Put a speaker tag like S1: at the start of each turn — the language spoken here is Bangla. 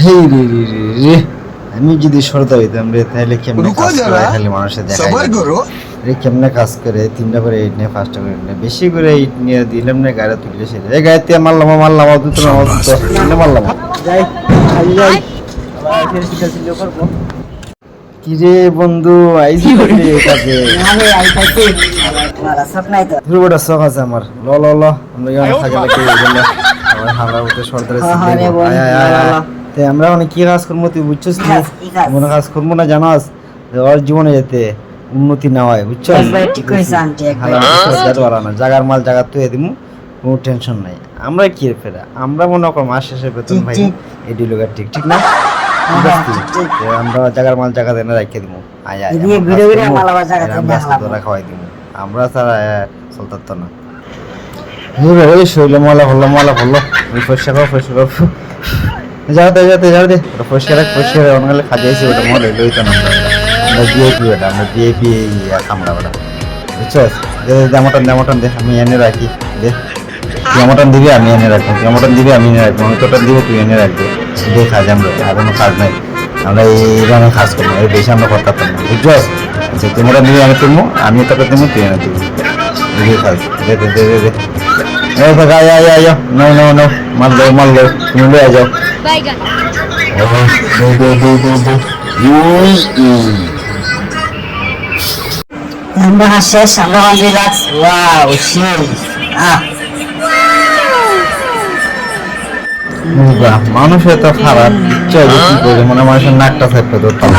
S1: হেই রে রে রে রে, আমি যদি সর্দার হইতাম রে তাহলে কেমনে কাজ করে খালি মানুষের দেখাই রে, কেমনে কাজ করে 3টা করে ইট নিয়ে 5টা করে ইট নিয়ে বেশি করে ইট নিয়ে দিলাম না, গাড়ি তুললে সেটা এই গাড়িতে মারলাম দুটো মারলাম যাই যাই কি রে বন্ধু আইসি রে কাজে দুর্বটা শখ আছে আমার। ল ল ল আমরা এখানে থাকা লাগে এই জন্য আমার হামলা করতে সর্দারে আমরা অনেক কি কাজ করবো তুই বুঝছিস না, মনে কাজ করবো না জানাস ওর জীবনে যেতে উন্নতি না হয় বুঝছিস, জাগার মাল জায়গা তুই দিমু, কোনো টেনশন নাই। আমরা কি ফেরা আমরা মনে কর মাস শেষে বেতন ভাই এডি লোকের ঠিক ঠিক না, আমরা জাগার মাল জায়গা দেনা রাখিয়ে দিমু খাওয়াই দিমু, আমরা তারা চলতো না। ওই শৈল মলা ভরলো ওই যাওতে পরিষ্কার অনেক খাজাইছি ওটা মনে লইতো না, আমরা বিএপি ওটা আমরা বিএপি কামড়া ওটা বুঝছস, দামটন দে আমি এনে রাখি দে, মটন দিবি আমি এনে রাখবো, মটন দিবি আমি এনে রাখবো, আমি তোটা দিব তুই এনে রাখবো, দিয়ে কাজ আমরা আর কোনো কাজ নাই, আমরা এইভাবে কাজ করবো, এর বেশি আমরা করতে পারতাম না বুঝছস। আচ্ছা তুই মটন দিবি আমি তুলবো, আমি তোকে দেবো তুই এনে দিবি, দিয়ে কাজ দে দে দে দে দে নো মাল লো তুমি লয়ে যাও
S2: আমরা শেষ, আমরা রিল্যাক্স। ওয়াও সেই
S1: মানুষ এত খারাপ, ইচ্ছা কি করে মানে মানুষের নাকটা থাকতে ধরতাম।